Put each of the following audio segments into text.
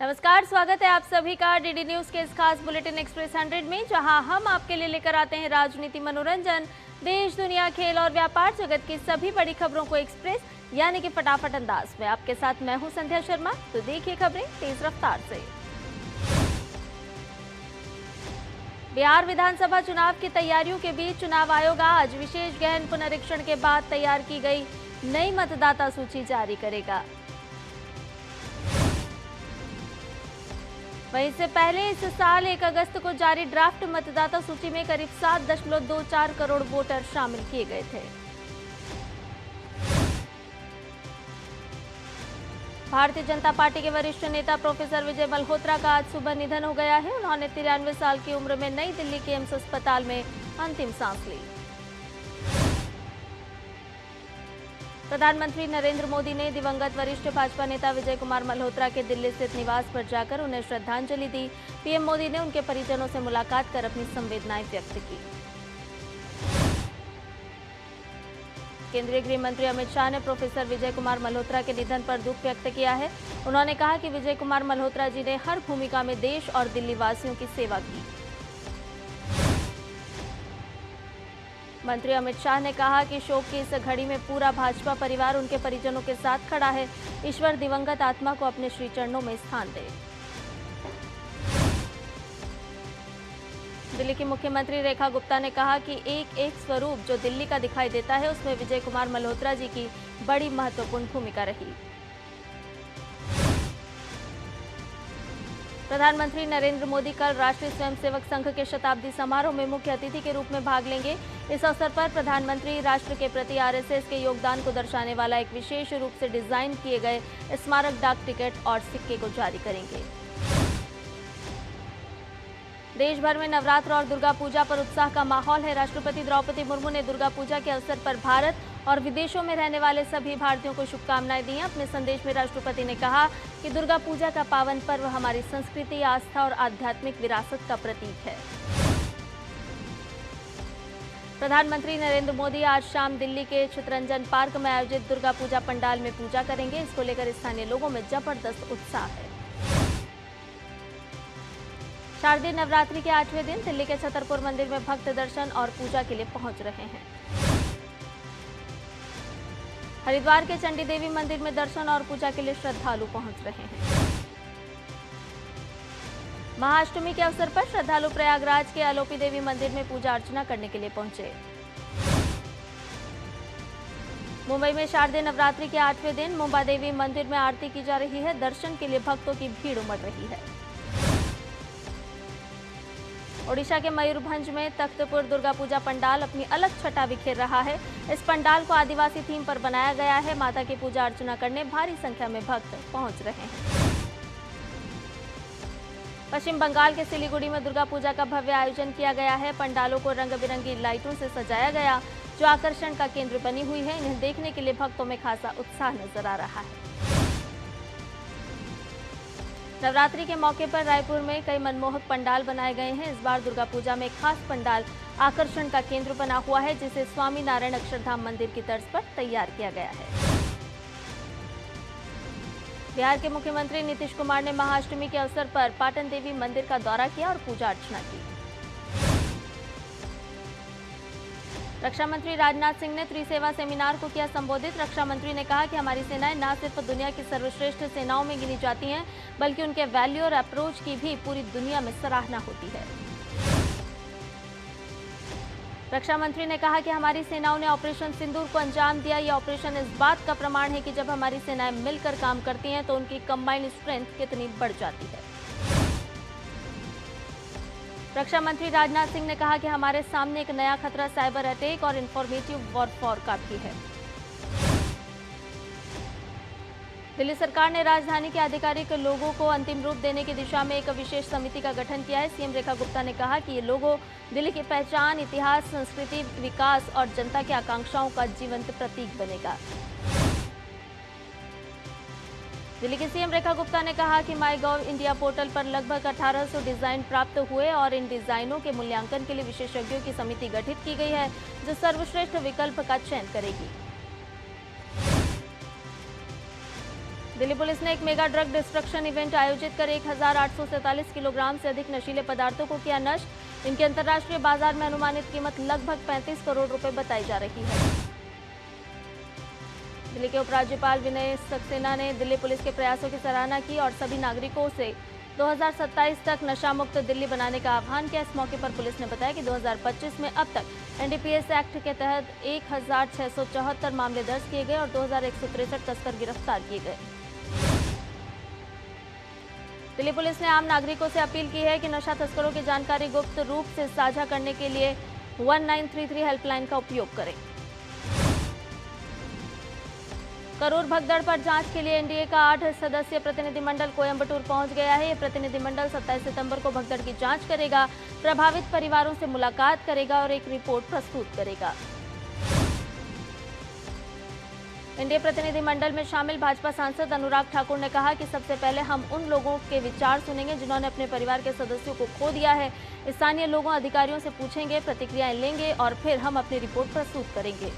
नमस्कार, स्वागत है आप सभी का डीडी न्यूज के इस खास बुलेटिन एक्सप्रेस 100 में, जहां हम आपके लिए लेकर आते हैं राजनीति, मनोरंजन, देश दुनिया, खेल और व्यापार जगत की सभी बड़ी खबरों को एक्सप्रेस यानी कि फटाफट अंदाज में। आपके साथ मैं हूं संध्या शर्मा। तो देखिए खबरें तेज रफ्तार से। बिहार विधानसभा चुनाव की तैयारियों के बीच चुनाव आयोग आज विशेष गहन पुनरीक्षण के बाद तैयार की गई नई मतदाता सूची जारी करेगा। वहीं इससे पहले इस साल 1 अगस्त को जारी ड्राफ्ट मतदाता सूची में करीब 7.24 करोड़ वोटर शामिल किए गए थे। भारतीय जनता पार्टी के वरिष्ठ नेता प्रोफेसर विजय मल्होत्रा का आज सुबह निधन हो गया है। उन्होंने 93 साल की उम्र में नई दिल्ली के एम्स अस्पताल में अंतिम सांस ली। प्रधानमंत्री नरेंद्र मोदी ने दिवंगत वरिष्ठ भाजपा नेता विजय कुमार मल्होत्रा के दिल्ली स्थित निवास पर जाकर उन्हें श्रद्धांजलि दी। पीएम मोदी ने उनके परिजनों से मुलाकात कर अपनी संवेदनाएं व्यक्त की। केंद्रीय गृह मंत्री अमित शाह ने प्रोफेसर विजय कुमार मल्होत्रा के निधन पर दुख व्यक्त किया है। उन्होंने कहा कि विजय कुमार मल्होत्रा जी ने हर भूमिका में देश और दिल्ली वासियों की सेवा की। मंत्री अमित शाह ने कहा कि शोक की इस घड़ी में पूरा भाजपा परिवार उनके परिजनों के साथ खड़ा है। ईश्वर दिवंगत आत्मा को अपने श्री चरणों में स्थान दे। दिल्ली की मुख्यमंत्री रेखा गुप्ता ने कहा कि एक स्वरूप जो दिल्ली का दिखाई देता है, उसमें विजय कुमार मल्होत्रा जी की बड़ी महत्वपूर्ण भूमिका रही। प्रधानमंत्री नरेंद्र मोदी कल राष्ट्रीय स्वयंसेवक संघ के शताब्दी समारोह में मुख्य अतिथि के रूप में भाग लेंगे। इस अवसर पर प्रधानमंत्री राष्ट्र के प्रति आरएसएस के योगदान को दर्शाने वाला एक विशेष रूप से डिजाइन किए गए स्मारक डाक टिकट और सिक्के को जारी करेंगे। देश भर में नवरात्र और दुर्गा पूजा पर उत्साह का माहौल है। राष्ट्रपति द्रौपदी मुर्मू ने दुर्गा पूजा के अवसर पर भारत और विदेशों में रहने वाले सभी भारतीयों को शुभकामनाएं दी हैं। अपने संदेश में राष्ट्रपति ने कहा कि दुर्गा पूजा का पावन पर्व हमारी संस्कृति, आस्था और आध्यात्मिक विरासत का प्रतीक है। प्रधानमंत्री नरेंद्र मोदी आज शाम दिल्ली के चित्तरंजन पार्क में आयोजित दुर्गा पूजा पंडाल में पूजा करेंगे। इसको लेकर स्थानीय लोगों में जबरदस्त उत्साह है। शारदीय नवरात्रि के 8वें दिन दिल्ली के छतरपुर मंदिर में भक्त दर्शन और पूजा के लिए पहुंच रहे हैं। हरिद्वार के चंडी देवी मंदिर में दर्शन और पूजा के लिए श्रद्धालु पहुंच रहे हैं। महाअष्टमी के अवसर पर श्रद्धालु प्रयागराज के आलोपी देवी मंदिर में पूजा अर्चना करने के लिए पहुंचे। मुंबई में शारदीय नवरात्रि के 8वें दिन मुंबा देवी मंदिर में आरती की जा रही है। दर्शन के लिए भक्तों की भीड़ उमड़ रही है। ओडिशा के मयूरभंज में तख्तपुर दुर्गा पूजा पंडाल अपनी अलग छटा बिखेर रहा है। इस पंडाल को आदिवासी थीम पर बनाया गया है। माता की पूजा अर्चना करने भारी संख्या में भक्त पहुंच रहे हैं। पश्चिम बंगाल के सिलीगुड़ी में दुर्गा पूजा का भव्य आयोजन किया गया है। पंडालों को रंग बिरंगी लाइटों से सजाया गया, जो आकर्षण का केंद्र बनी हुई है। इन्हें देखने के लिए भक्तों में खासा उत्साह नजर आ रहा है। नवरात्रि के मौके पर रायपुर में कई मनमोहक पंडाल बनाए गए हैं। इस बार दुर्गा पूजा में खास पंडाल आकर्षण का केंद्र बना हुआ है, जिसे स्वामी नारायण अक्षरधाम मंदिर की तर्ज पर तैयार किया गया है। बिहार के मुख्यमंत्री नीतीश कुमार ने महाअष्टमी के अवसर पर पाटन देवी मंदिर का दौरा किया और पूजा अर्चना की। रक्षा मंत्री राजनाथ सिंह ने त्रिसेवा सेमिनार को किया संबोधित। रक्षा मंत्री ने कहा कि हमारी सेनाएं न सिर्फ दुनिया की सर्वश्रेष्ठ सेनाओं में गिनी जाती हैं, बल्कि उनके वैल्यू और अप्रोच की भी पूरी दुनिया में सराहना होती है। रक्षा मंत्री ने कहा कि हमारी सेनाओं ने ऑपरेशन सिंदूर को अंजाम दिया। यह ऑपरेशन इस बात का प्रमाण है कि जब हमारी सेनाएं मिलकर काम करती हैं तो उनकी कंबाइंड स्ट्रेंथ कितनी बढ़ जाती है। रक्षा मंत्री राजनाथ सिंह ने कहा कि हमारे सामने एक नया खतरा साइबर अटैक और इंफॉर्मेटिव वॉरफेयर का भी है। दिल्ली सरकार ने राजधानी के आधिकारिक लोगों को अंतिम रूप देने की दिशा में एक विशेष समिति का गठन किया है। सीएम रेखा गुप्ता ने कहा कि ये लोगो दिल्ली की पहचान, इतिहास, संस्कृति, विकास और जनता की आकांक्षाओं का जीवंत प्रतीक बनेगा। दिल्ली की सीएम रेखा गुप्ता ने कहा कि माईगॉव इंडिया पोर्टल पर लगभग 1800 डिजाइन प्राप्त हुए और इन डिजाइनों के मूल्यांकन के लिए विशेषज्ञों की समिति गठित की गई है, जो सर्वश्रेष्ठ विकल्प का चयन करेगी। दिल्ली पुलिस ने एक मेगा ड्रग डिस्ट्रक्शन इवेंट आयोजित कर 1847 किलोग्राम से अधिक नशीले पदार्थों को किया नष्ट। इनकी अंतर्राष्ट्रीय बाजार में अनुमानित कीमत लगभग 35 करोड़ रुपए बताई जा रही है। दिल्ली के उपराज्यपाल विनय सक्सेना ने दिल्ली पुलिस के प्रयासों की सराहना की और सभी नागरिकों से 2027 तक नशा मुक्त दिल्ली बनाने का आह्वान किया। इस मौके पर पुलिस ने बताया कि 2025 में अब तक एनडीपीएस एक्ट के तहत 1674 मामले दर्ज किए गए और 2163 तस्कर गिरफ्तार किए गए। दिल्ली पुलिस ने आम नागरिकों से अपील की है कि नशा तस्करों की जानकारी गुप्त रूप से साझा करने के लिए 1933 हेल्पलाइन का उपयोग करें। करूर भगदड़ पर जांच के लिए एनडीए का 8 सदस्यीय प्रतिनिधिमंडल कोयंबटूर पहुंच गया है। यह प्रतिनिधिमंडल 27 सितंबर को भगदड़ की जांच करेगा, प्रभावित परिवारों से मुलाकात करेगा और एक रिपोर्ट प्रस्तुत करेगा। एनडीए प्रतिनिधिमंडल में शामिल भाजपा सांसद अनुराग ठाकुर ने कहा कि सबसे पहले हम उन लोगों के विचार सुनेंगे जिन्होंने अपने परिवार के सदस्यों को खो दिया है। स्थानीय लोगों अधिकारियों से पूछेंगे, प्रतिक्रियाएं लेंगे और फिर हम अपनी रिपोर्ट प्रस्तुत करेंगे।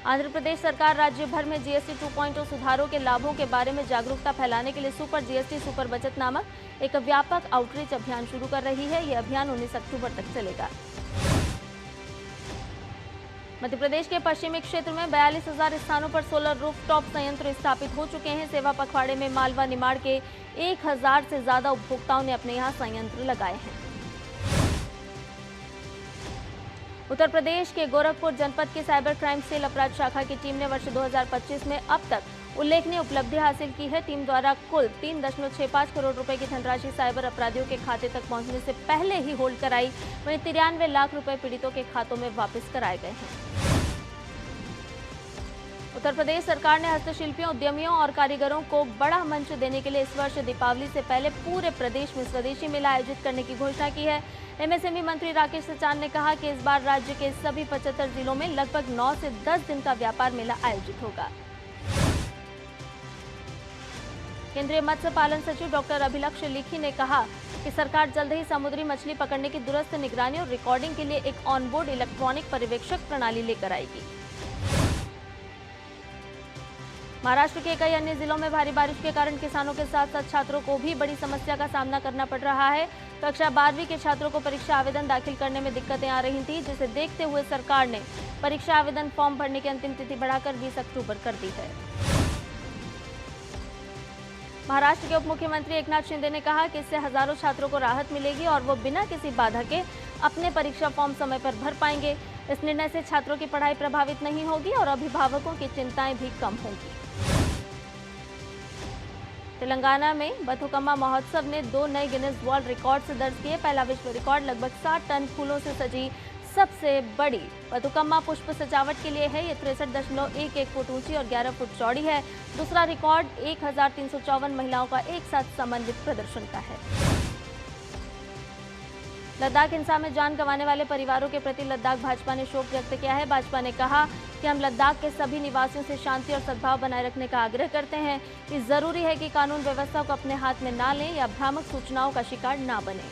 आंध्र प्रदेश सरकार राज्य भर में जीएसटी 2.0 सुधारों के लाभों के बारे में जागरूकता फैलाने के लिए सुपर जीएसटी सुपर बचत नामक एक व्यापक आउटरीच अभियान शुरू कर रही है। यह अभियान 19 अक्टूबर तक चलेगा। मध्य प्रदेश के पश्चिमी क्षेत्र में 42,000 स्थानों पर सोलर रूफटॉप संयंत्र स्थापित हो चुके हैं। सेवा पखवाड़े में मालवा निमाड़ के 1,000 से ज्यादा उपभोक्ताओं ने अपने यहां संयंत्र लगाए हैं। उत्तर प्रदेश के गोरखपुर जनपद की साइबर क्राइम सेल अपराध शाखा की टीम ने वर्ष 2025 में अब तक उल्लेखनीय उपलब्धि हासिल की है। टीम द्वारा कुल 3.65 करोड़ रुपए की धनराशि साइबर अपराधियों के खाते तक पहुंचने से पहले ही होल्ड कराई। वहीं 93 लाख रुपए पीड़ितों के खातों में वापस कराए गए हैं। उत्तर प्रदेश सरकार ने हस्तशिल्पियों, उद्यमियों और कारीगरों को बड़ा मंच देने के लिए इस वर्ष दीपावली से पहले पूरे प्रदेश में स्वदेशी मेला आयोजित करने की घोषणा की है। एमएसएमई मंत्री राकेश सचान ने कहा कि इस बार राज्य के सभी 75 जिलों में लगभग 9 से 10 दिन का व्यापार मेला आयोजित होगा। केंद्रीय मत्स्य पालन सचिव डॉक्टर अभिलक्ष लिखी ने कहा कि सरकार जल्द ही समुद्री मछली पकड़ने की दुरुस्त निगरानी और रिकॉर्डिंग के लिए एक ऑनबोर्ड इलेक्ट्रॉनिक पर्यवेक्षक प्रणाली लेकर आएगी। महाराष्ट्र के कई अन्य जिलों में भारी बारिश के कारण किसानों के साथ साथ छात्रों को भी बड़ी समस्या का सामना करना पड़ रहा है। कक्षा 12वीं के छात्रों को परीक्षा आवेदन दाखिल करने में दिक्कतें आ रही थी, जिसे देखते हुए सरकार ने परीक्षा आवेदन फॉर्म भरने की अंतिम तिथि बढ़ाकर 20 अक्टूबर कर दी है। महाराष्ट्र के उप मुख्यमंत्री एकनाथ शिंदे ने कहा कि इससे हजारों छात्रों को राहत मिलेगी और वो बिना किसी बाधा के अपने परीक्षा फॉर्म समय पर भर पाएंगे। इस निर्णय से छात्रों की पढ़ाई प्रभावित नहीं होगी और अभिभावकों की चिंताएं भी कम होंगी। तेलंगाना में बथुकम्मा महोत्सव ने 2 नए गिनीज वर्ल्ड रिकॉर्ड्स दर्ज किए। पहला विश्व रिकॉर्ड लगभग 60 टन फूलों से सजी सबसे बड़ी बथुकम्मा पुष्प सजावट के लिए है। ये 63.11 फुट ऊंची और 11 फुट चौड़ी है। दूसरा रिकॉर्ड 1354 महिलाओं का एक साथ समन्वित प्रदर्शन का है। लद्दाख हिंसा में जान गंवाने वाले परिवारों के प्रति लद्दाख भाजपा ने शोक व्यक्त किया है। भाजपा ने कहा कि हम लद्दाख के सभी निवासियों से शांति और सद्भाव बनाए रखने का आग्रह करते हैं। ये जरूरी है कि कानून व्यवस्था को अपने हाथ में ना लें या भ्रामक सूचनाओं का शिकार ना बने।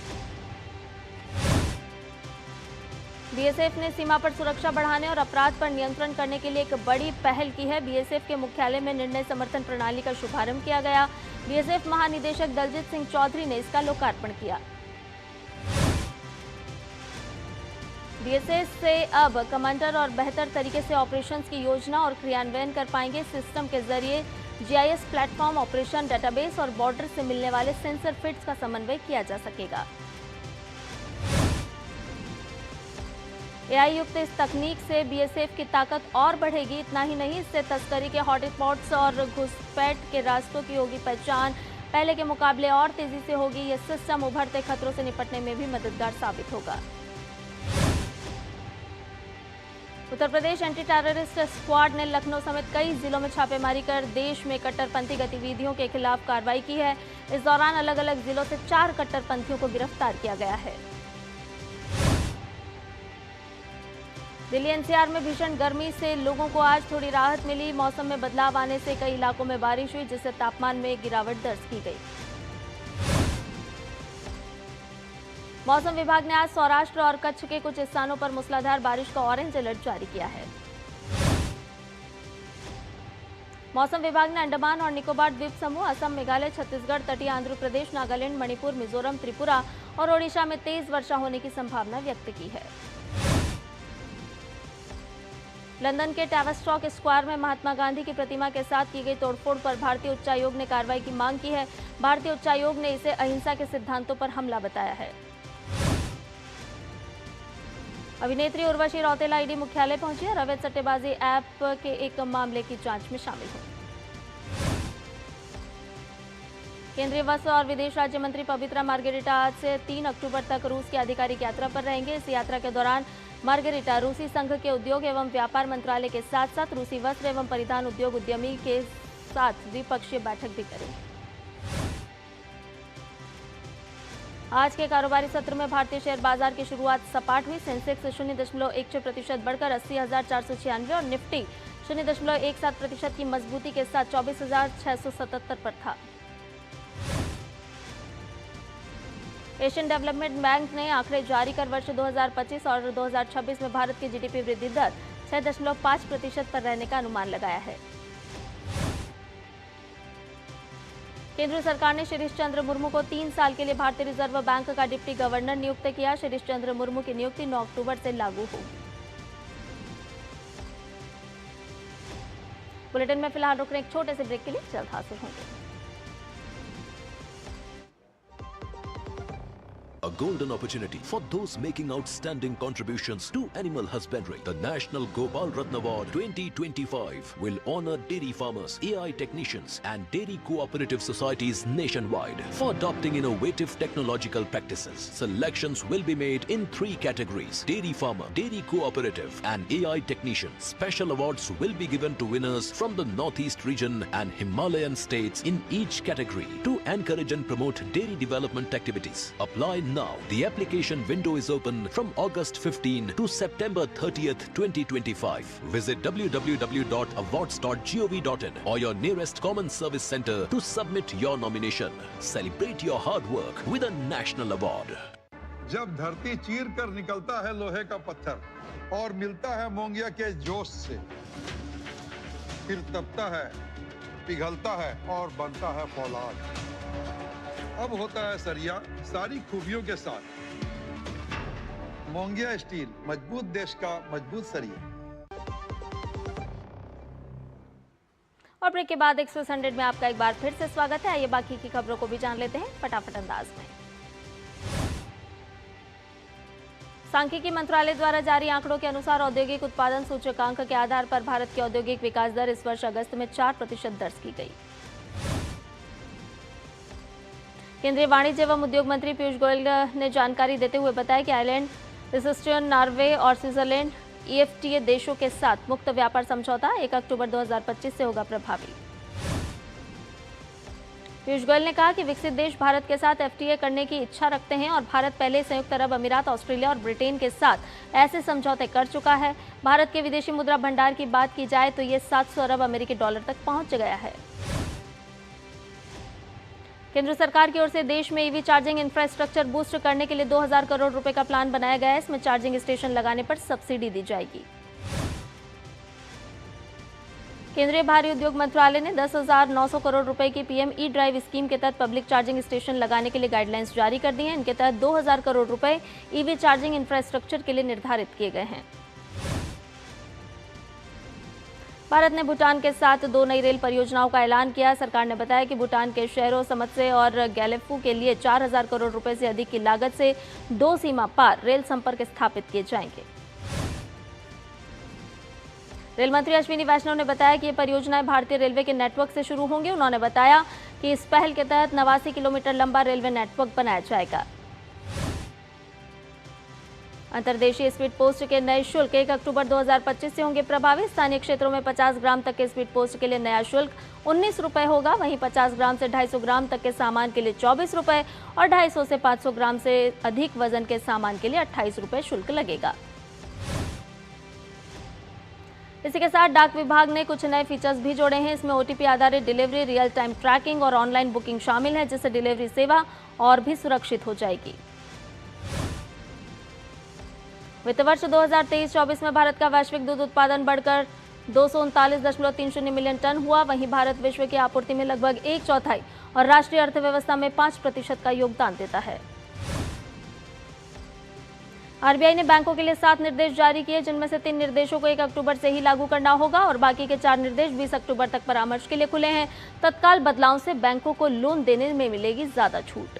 बीएसएफ ने सीमा पर सुरक्षा बढ़ाने और अपराध पर नियंत्रण करने के लिए एक बड़ी पहल की है। बीएसएफ के मुख्यालय में निर्णय समर्थन प्रणाली का शुभारंभ किया गया। बीएसएफ महानिदेशक दलजीत सिंह चौधरी ने इसका लोकार्पण किया। बीएसएफ से अब कमांडर और बेहतर तरीके से ऑपरेशंस की योजना और क्रियान्वयन कर पाएंगे। सिस्टम के जरिए जीआईएस प्लेटफॉर्म, ऑपरेशन डेटाबेस और बॉर्डर से मिलने वाले सेंसर फिट्स का समन्वय किया जा सकेगा। एआई युक्त इस तकनीक से बीएसएफ की ताकत और बढ़ेगी। इतना ही नहीं, इससे तस्करी के हॉटस्पॉट्स और घुसपैठ के रास्तों की होगी पहचान। पहले के मुकाबले और तेजी से होगी। यह सिस्टम उभरते खतरों से निपटने में भी मददगार साबित होगा। Uttar Pradesh anti terrorist squad ने लखनऊ समेत कई जिलों में छापेमारी कर देश में कट्टरपंथी गतिविधियों के खिलाफ कार्रवाई की है। इस दौरान अलग अलग जिलों से 4 कट्टरपंथियों को गिरफ्तार किया गया है। दिल्ली एनसीआर में भीषण गर्मी से लोगों को आज थोड़ी राहत मिली। मौसम में बदलाव आने से कई इलाकों में बारिश हुई, जिससे तापमान में गिरावट दर्ज की गई। मौसम विभाग ने आज सौराष्ट्र और कच्छ के कुछ स्थानों पर मूसलाधार बारिश का ऑरेंज अलर्ट जारी किया है। मौसम विभाग ने अंडमान और निकोबार द्वीप समूह, असम, मेघालय, छत्तीसगढ़, तटीय आंध्र प्रदेश, नागालैंड, मणिपुर, मिजोरम, त्रिपुरा और ओडिशा में तेज वर्षा होने की संभावना व्यक्त की है। लंदन के टैविस्टॉक स्क्वायर में महात्मा गांधी की प्रतिमा के साथ की गई तोड़फोड़ पर भारतीय उच्चायोग ने कार्रवाई की मांग की है। भारतीय उच्चायोग ने इसे अहिंसा के सिद्धांतों पर हमला बताया है। अभिनेत्री उर्वशी रौतेला ईडी मुख्यालय पहुंची और अवैध सट्टेबाजी ऐप के एक मामले की जांच में शामिल हुई। केंद्रीय वस्त्र और विदेश राज्य मंत्री पवित्रा मार्गेरिटा आज से 3 अक्टूबर तक रूस की आधिकारिक यात्रा पर रहेंगे। इस यात्रा के दौरान मार्गेरिटा रूसी संघ के उद्योग एवं व्यापार मंत्रालय के साथ साथ रूसी वस्त्र एवं परिधान उद्योग उद्यमी के साथ द्विपक्षीय बैठक भी करेंगे। आज के कारोबारी सत्र में भारतीय शेयर बाजार की शुरुआत सपाट हुई। सेंसेक्स 0.16% बढ़कर 80,496 और निफ्टी 0.17% की मजबूती के साथ 24,677 पर था। एशियन डेवलपमेंट बैंक ने आंकड़े जारी कर वर्ष 2025 और 2026 में भारत की जीडीपी वृद्धि दर 6.5% पर रहने का अनुमान लगाया है। केंद्र सरकार ने शिरीष चंद्र मुर्मू को 3 साल के लिए भारतीय रिजर्व बैंक का डिप्टी गवर्नर नियुक्त किया। शिरीष चंद्र मुर्मू की नियुक्ति 9 अक्टूबर से लागू होगी। बुलेटिन में फिलहाल रुक रहे एक छोटे से ब्रेक के लिए, जल्द हाजिर होंगे। A golden opportunity for those making outstanding contributions to animal husbandry. The National Gopal Ratna Award 2025 will honor dairy farmers, AI technicians and dairy cooperative societies nationwide for adopting innovative technological practices. Selections will be made in 3 categories: dairy farmer, dairy cooperative and AI technician. Special awards will be given to winners from the Northeast region and Himalayan states in each category to encourage and promote dairy development activities. Apply now. The application window is open from August 15 to September 30th, 2025. Visit www.awards.gov.in or your nearest common service center to submit your nomination. Celebrate your hard work with a national award. जब धरती चीर कर निकलता है लोहे का पत्थर और मिलता है मोंगिया के जोश से, फिर तपता है, पिघलता है और बनता है फौलाद। अब होता है सरिया सारी खूबियों के साथ। मोंगिया स्टील, मजबूत देश का मजबूत सरिया। और ब्रेक के बाद एक्सप्रेस 100 में आपका एक बार फिर से स्वागत है। आइए बाकी की खबरों को भी जान लेते हैं फटाफट अंदाज में। सांख्यिकी मंत्रालय द्वारा जारी आंकड़ों के अनुसार औद्योगिक उत्पादन सूचकांक के आधार पर भारत की औद्योगिक विकास दर इस वर्ष अगस्त में 4% दर्ज की गई। केंद्रीय वाणिज्य एवं उद्योग मंत्री पीयूष गोयल ने जानकारी देते हुए बताया कि आयरलैंड, लिechtenstein, नॉर्वे और स्विट्जरलैंड EFTA देशों के साथ मुक्त व्यापार समझौता 1 अक्टूबर 2025 से होगा प्रभावी। पीयूष गोयल ने कहा कि विकसित देश भारत के साथ FTA करने की इच्छा रखते हैं और भारत पहले संयुक्त अरब अमीरात, ऑस्ट्रेलिया और ब्रिटेन के साथ ऐसे समझौते कर चुका है। भारत के विदेशी मुद्रा भंडार की बात की जाए तो ये 700 अरब अमेरिकी डॉलर तक पहुंच गया है। केंद्र सरकार की ओर से देश में EV चार्जिंग इंफ्रास्ट्रक्चर बूस्ट करने के लिए 2000 करोड़ रुपए का प्लान बनाया गया है। इसमें चार्जिंग स्टेशन लगाने पर सब्सिडी दी जाएगी। केंद्रीय भारी उद्योग मंत्रालय ने 10,900 करोड़ रुपए की PM E-ड्राइव स्कीम के तहत पब्लिक चार्जिंग स्टेशन लगाने के लिए गाइडलाइंस जारी कर दी हैं। इनके तहत 2000 करोड़ रुपए EV चार्जिंग इंफ्रास्ट्रक्चर के लिए निर्धारित किए गए हैं। भारत ने भूटान के साथ 2 नई रेल परियोजनाओं का ऐलान किया। सरकार ने बताया कि भूटान के शहरों समत्से और गैलेफू के लिए 4000 करोड़ रुपए से अधिक की लागत से 2 सीमा पार रेल संपर्क स्थापित किए जाएंगे। रेल मंत्री अश्विनी वैष्णव ने बताया कि ये परियोजनाएं भारतीय रेलवे के नेटवर्क से शुरू होंगी। उन्होंने बताया कि इस पहल के तहत 89 किलोमीटर लंबा रेलवे नेटवर्क बनाया जाएगा। अंतर्देशीय स्पीड पोस्ट के नए शुल्क 1 अक्टूबर 2025 से होंगे प्रभावी। स्थानीय क्षेत्रों में 50 ग्राम तक के स्पीड पोस्ट के लिए नया शुल्क 19 रुपए होगा। वहीं 50 ग्राम से 250 ग्राम तक के सामान के लिए 24 रुपए और 250 से 500 ग्राम से अधिक वजन के सामान के लिए 28 रुपए शुल्क लगेगा। इसी के साथ डाक विभाग ने कुछ नए फीचर्स भी जोड़े हैं। इसमें OTP आधारित डिलीवरी, रियल टाइम ट्रैकिंग और ऑनलाइन बुकिंग शामिल है, जिससे डिलीवरी सेवा और भी सुरक्षित हो जाएगी। वित्त वर्ष 2023-24 में भारत का वैश्विक दूध उत्पादन बढ़कर 239.30 मिलियन टन हुआ। वहीं भारत विश्व की आपूर्ति में लगभग 1/4 और राष्ट्रीय अर्थव्यवस्था में 5% का योगदान देता है। आरबीआई ने बैंकों के लिए 7 निर्देश जारी किए, जिनमें से 3 निर्देशों को 1 अक्टूबर से ही लागू करना होगा और बाकी के 4 निर्देश 20 अक्टूबर तक परामर्श के लिए खुले हैं। तत्काल बदलाव से बैंकों को लोन देने में मिलेगी ज्यादा छूट।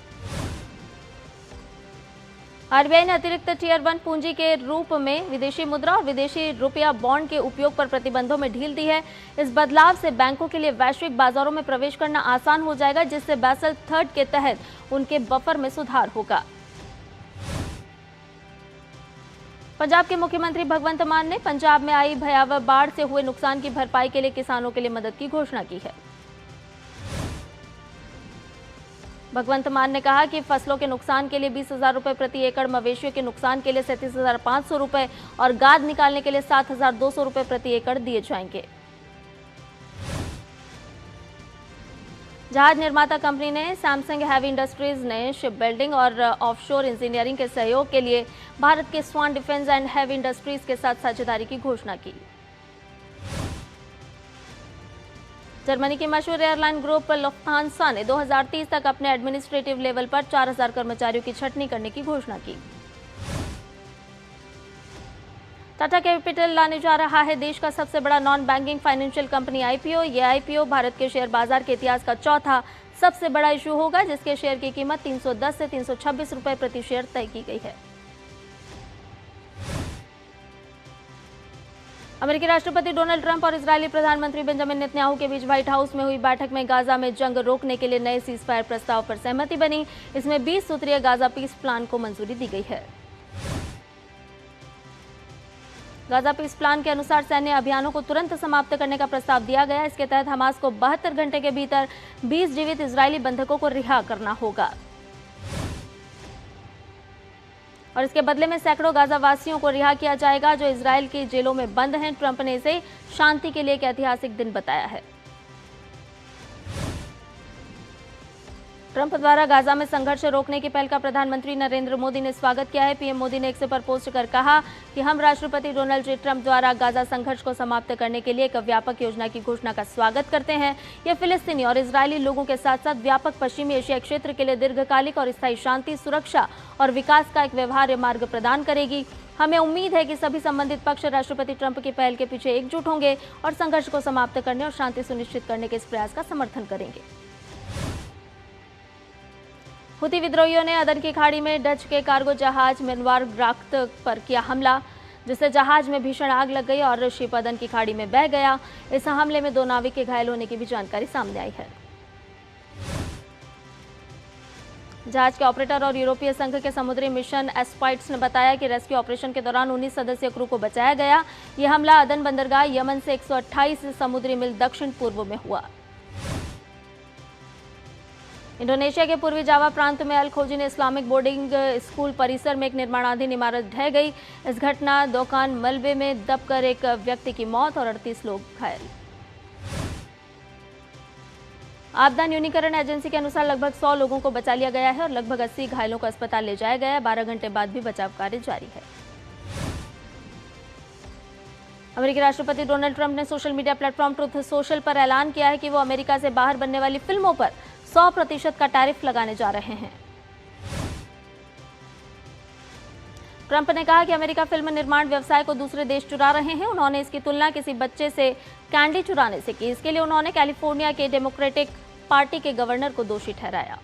आरबीआई ने अतिरिक्त टियर 1 पूंजी के रूप में विदेशी मुद्रा और विदेशी रुपया बॉन्ड के उपयोग पर प्रतिबंधों में ढील दी है। इस बदलाव से बैंकों के लिए वैश्विक बाजारों में प्रवेश करना आसान हो जाएगा, जिससे बेसल III के तहत उनके बफर में सुधार होगा। पंजाब के मुख्यमंत्री भगवंत मान ने पंजाब में आई भयावह बाढ़ से हुए नुकसान की भरपाई के लिए किसानों के लिए मदद की घोषणा की है। भगवंत मान ने कहा कि फसलों के नुकसान के लिए 20,000 रुपए प्रति एकड़, मवेशियों के नुकसान के लिए 37,500 रुपए और गाद निकालने के लिए 7,200 रुपए प्रति एकड़ दिए जाएंगे। जहाज निर्माता कंपनी ने सैमसंग हैवी इंडस्ट्रीज ने शिप बिल्डिंग और ऑफशोर इंजीनियरिंग के सहयोग के लिए भारत के स्वान डिफेंस एंड हैवी इंडस्ट्रीज के साथ साझेदारी की घोषणा की। जर्मनी की मशहूर एयरलाइन ग्रुप लुफ्थांसा ने 2030 तक अपने एडमिनिस्ट्रेटिव लेवल पर 4,000 कर्मचारियों की छंटनी करने की घोषणा की। टाटा कैपिटल लाने जा रहा है देश का सबसे बड़ा non banking financial company IPO. यह आईपीओ भारत के शेयर बाजार के इतिहास का चौथा सबसे बड़ा इशू होगा, जिसके शेयर की कीमत 310 से 326 रुपए प्रति शेयर तय की गई है। अमेरिकी राष्ट्रपति डोनाल्ड ट्रंप और इजरायली प्रधानमंत्री बेंजामिन नेतन्याहू के बीच व्हाइट हाउस में हुई बैठक में गाजा में जंग रोकने के लिए नए सीजफायर प्रस्ताव पर सहमति बनी। इसमें 20 सूत्रीय गाजा पीस प्लान को मंजूरी दी गई है। गाजा पीस प्लान के अनुसार सैन्य अभियानों को तुरंत समाप्त करने का प्रस्ताव दिया गया। इसके तहत हमास को 72 घंटे के भीतर 20 जीवित इजरायली बंधकों को रिहा करना होगा और इसके बदले में सैकड़ों गाजा वासियों को रिहा किया जाएगा जो इजरायल की जेलों में बंद हैं। ट्रंप ने इसे शांति के लिए एक ऐतिहासिक दिन बताया है। ट्रंप द्वारा गाजा में संघर्ष रोकने की पहल का प्रधानमंत्री नरेंद्र मोदी ने स्वागत किया है। पीएम मोदी ने एक्स पर पोस्ट कर कहा कि हम राष्ट्रपति डोनाल्ड जी ट्रंप द्वारा गाजा संघर्ष को समाप्त करने के लिए एक व्यापक योजना की घोषणा का स्वागत करते हैं। यह फिलिस्तीनी और इजरायली लोगों के साथ साथ व्यापक पश्चिमी एशिया क्षेत्र के लिए दीर्घकालिक और स्थायी शांति, सुरक्षा और विकास का एक व्यवहार्य मार्ग प्रदान करेगी। हमें उम्मीद है कि सभी संबंधित पक्ष राष्ट्रपति ट्रंप की पहल के पीछे एकजुट होंगे और संघर्ष को समाप्त करने और शांति सुनिश्चित करने के इस प्रयास का समर्थन करेंगे। हुती विद्रोहियों ने अदन की खाड़ी में डच के कार्गो जहाज मिनवार ग्राफ्ट पर किया हमला, जिससे जहाज में भीषण आग लग गई और शिप अदन की खाड़ी में बह गया। इस हमले में 2 नाविक के घायल होने की भी जानकारी सामने आई है। जहाज के ऑपरेटर और यूरोपीय संघ के समुद्री मिशन एस्पाइट्स ने बताया कि रेस्क्यू ऑपरेशन के दौरान 19 सदस्यीय क्रू को बचाया गया। यह हमला अदन बंदरगाह यमन से 128 समुद्री मील दक्षिण पूर्व में हुआ। इंडोनेशिया के पूर्वी जावा प्रांत में अल खोजिन इस्लामिक बोर्डिंग स्कूल परिसर में एक निर्माणाधीन इमारत ढह गई। इस घटना दोकान मलबे में दबकर एक व्यक्ति की मौत और 38 लोग घायल। आपदा न्यूनीकरण एजेंसी के अनुसार लगभग 100 लोगों को बचा लिया गया है और लगभग 80 घायलों को अस्पताल ले जाया गया है। 12 घंटे बाद भी बचाव कार्य जारी है। अमेरिकी राष्ट्रपति डोनाल्ड ट्रंप ने social media platform truth social पर ऐलान किया है कि वो अमेरिका से बाहर बनने वाली फिल्मों पर 100% का टैरिफ लगाने जा रहे हैं। ट्रंप ने कहा कि अमेरिका फिल्म निर्माण व्यवसाय को दूसरे देश चुरा रहे हैं। उन्होंने इसकी तुलना किसी बच्चे से कैंडी चुराने से की। इसके लिए उन्होंने कैलिफोर्निया के डेमोक्रेटिक पार्टी के गवर्नर को दोषी ठहराया।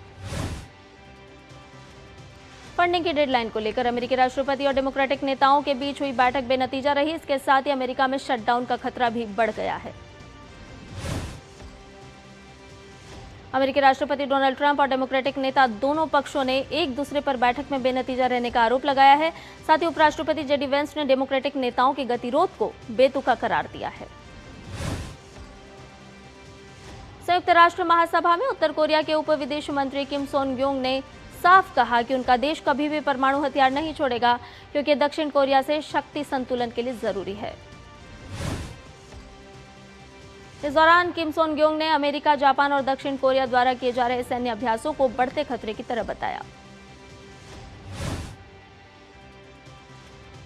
फंडिंग की डेडलाइन को लेकर अमेरिकी राष्ट्रपति और डेमोक्रेटिक नेताओं के बीच हुई बैठक बेनतीजा रही। इसके साथ ही अमेरिका में शटडाउन का खतरा भी बढ़ गया है। अमेरिकी राष्ट्रपति डोनाल्ड ट्रंप और डेमोक्रेटिक नेता दोनों पक्षों ने एक दूसरे पर बैठक में बेनतीजा रहने का आरोप लगाया है। साथ ही उपराष्ट्रपति जेडी वेंस ने डेमोक्रेटिक नेताओं के गतिरोध को बेतुका करार दिया है। संयुक्त राष्ट्र महासभा में उत्तर कोरिया के उप विदेश मंत्री किम सोन ग्योंग ने साफ कहा कि उनका देश कभी भी परमाणु हथियार नहीं छोड़ेगा, क्योंकि दक्षिण कोरिया से शक्ति संतुलन के लिए जरूरी है। इस दौरान किम सोन ग्योंग ने अमेरिका, जापान और दक्षिण कोरिया द्वारा किए जा रहे सैन्य अभ्यासों को बढ़ते खतरे की तरह बताया।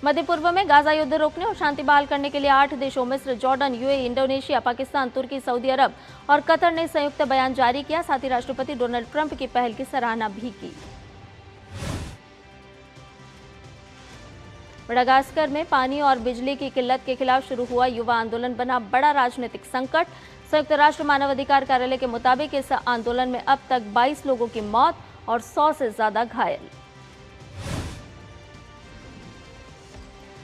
मध्य पूर्व में गाजा युद्ध रोकने और शांति बहाल करने के लिए 8 देशों मिस्र, जॉर्डन, यूएई, इंडोनेशिया, पाकिस्तान, तुर्की, सऊदी अरब और कतर ने संयुक्त बयान जारी किया। साथ ही राष्ट्रपति डोनाल्ड ट्रंप की पहल की सराहना भी की। मेडागास्कर में पानी और बिजली की किल्लत के खिलाफ शुरू हुआ युवा आंदोलन बना बड़ा राजनीतिक संकट। संयुक्त राष्ट्र मानवाधिकार कार्यालय के मुताबिक इस आंदोलन में अब तक 22 लोगों की मौत और 100 से ज्यादा घायल।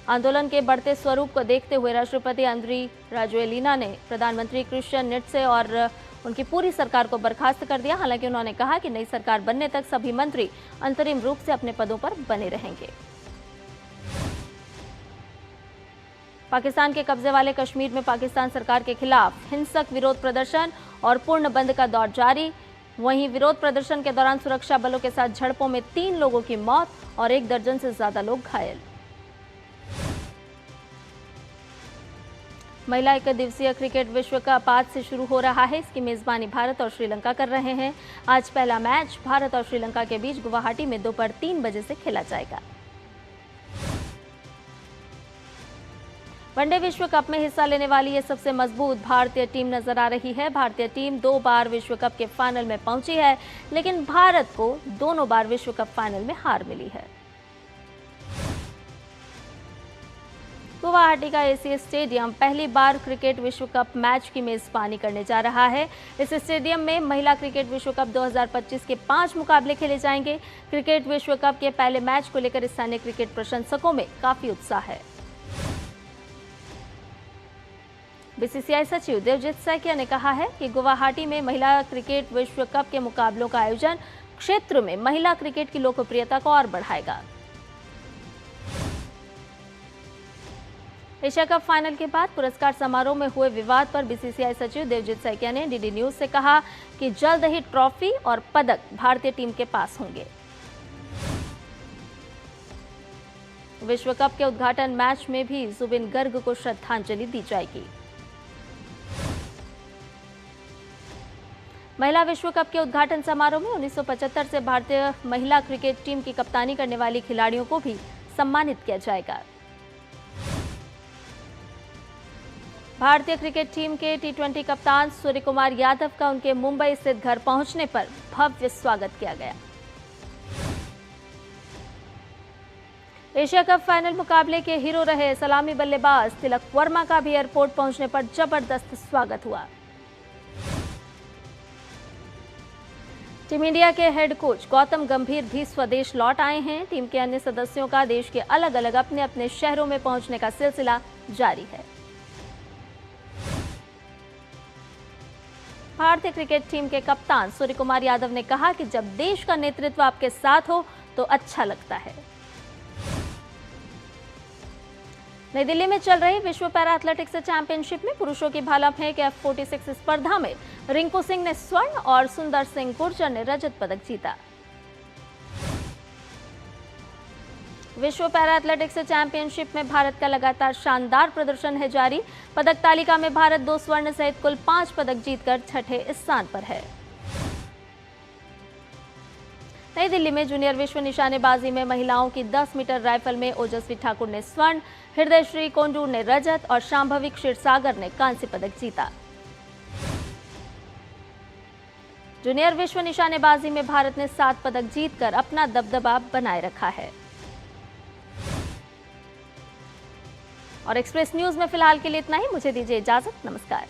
आंदोलन के बढ़ते स्वरूप को देखते हुए राष्ट्रपति आंद्री राजोएलिना ने प्रधानमंत्री क्रिश्चियन निट्से और उनकी पूरी सरकार को बर्खास्त कर दिया। हालांकि उन्होंने कहा कि नई सरकार बनने तक सभी मंत्री अंतरिम रूप से अपने पदों पर बने रहेंगे। पाकिस्तान के कब्जे वाले कश्मीर में पाकिस्तान सरकार के खिलाफ हिंसक विरोध प्रदर्शन और पूर्ण बंद का दौर जारी। वहीं विरोध प्रदर्शन के दौरान सुरक्षा बलों के साथ झड़पों में 3 लोगों की मौत और 1 दर्जन से ज्यादा लोग घायल। महिला 1 दिवसीय क्रिकेट विश्व कप आज से शुरू हो रहा है। इसकी मेजबानी भारत और श्रीलंका कर रहे हैं। आज पहला मैच भारत और श्रीलंका के बीच गुवाहाटी में दोपहर 3 बजे से खेला जाएगा। वनडे विश्व कप में हिस्सा लेने वाली ये सबसे मजबूत भारतीय टीम नजर आ रही है। भारतीय टीम 2 बार विश्व कप के फाइनल में पहुंची है, लेकिन भारत को दोनों बार विश्व कप फाइनल में हार मिली है। गुवाहाटी का एसीए स्टेडियम पहली बार क्रिकेट विश्व कप मैच की मेजबानी करने जा रहा है। इस स्टेडियम में महिला क्रिकेट विश्व कप 2025 के 5 मुकाबले खेले जाएंगे। क्रिकेट विश्व कप के पहले मैच को लेकर स्थानीय क्रिकेट प्रशंसकों में काफी उत्साह है। बीसीसीआई सचिव देवजीत सैकिया ने कहा है कि गुवाहाटी में महिला क्रिकेट विश्व कप के मुकाबलों का आयोजन क्षेत्र में महिला क्रिकेट की लोकप्रियता को और बढ़ाएगा। एशिया कप फाइनल के बाद पुरस्कार समारोह में हुए विवाद पर बीसीसीआई सचिव देवजीत सैकिया ने डीडी न्यूज से कहा कि जल्द ही ट्रॉफी और पदक भारतीय टीम के पास होंगे। विश्व कप के उद्घाटन मैच में भी जुबिन गर्ग को श्रद्धांजलि दी जाएगी। महिला विश्व कप के उद्घाटन समारोह में 1975 से भारतीय महिला क्रिकेट टीम की कप्तानी करने वाली खिलाड़ियों को भी सम्मानित किया जाएगा। भारतीय क्रिकेट टीम के टी20 कप्तान सूर्यकुमार यादव का उनके मुंबई स्थित घर पहुंचने पर भव्य स्वागत किया गया। एशिया कप फाइनल मुकाबले के हीरो रहे सलामी बल्लेबाज तिलक वर्मा का भी एयरपोर्ट पहुंचने पर जबरदस्त स्वागत हुआ। टीम इंडिया के हेड कोच गौतम गंभीर भी स्वदेश लौट आए हैं। टीम के अन्य सदस्यों का देश के अलग अलग अपने अपने शहरों में पहुंचने का सिलसिला जारी है। भारतीय क्रिकेट टीम के कप्तान सूर्यकुमार यादव ने कहा कि जब देश का नेतृत्व आपके साथ हो तो अच्छा लगता है। नई दिल्ली में चल रही विश्व पैरा एथलेटिक्स चैंपियनशिप में पुरुषों की भाला फेंक F46 स्पर्धा में रिंकू सिंह ने स्वर्ण और सुंदर सिंह गुर्जर ने रजत पदक जीता। विश्व पैरा एथलेटिक्स चैंपियनशिप में भारत का लगातार शानदार प्रदर्शन है जारी। पदक तालिका में भारत 2 स्वर्ण सहित कुल 5 पदक जीतकर छठे स्थान पर है। नई दिल्ली में जूनियर विश्व निशानेबाजी में महिलाओं की 10 मीटर राइफल में ओजस्वी ठाकुर ने स्वर्ण, हृदयश्री कोंडूर ने रजत और शांभवी क्षीरसागर ने कांस्य पदक जीता। जूनियर विश्व निशानेबाजी में भारत ने 7 पदक जीतकर अपना दबदबा बनाए रखा है। और एक्सप्रेस न्यूज में फिलहाल के लिए इतना ही। मुझे दीजिए इजाजत। नमस्कार।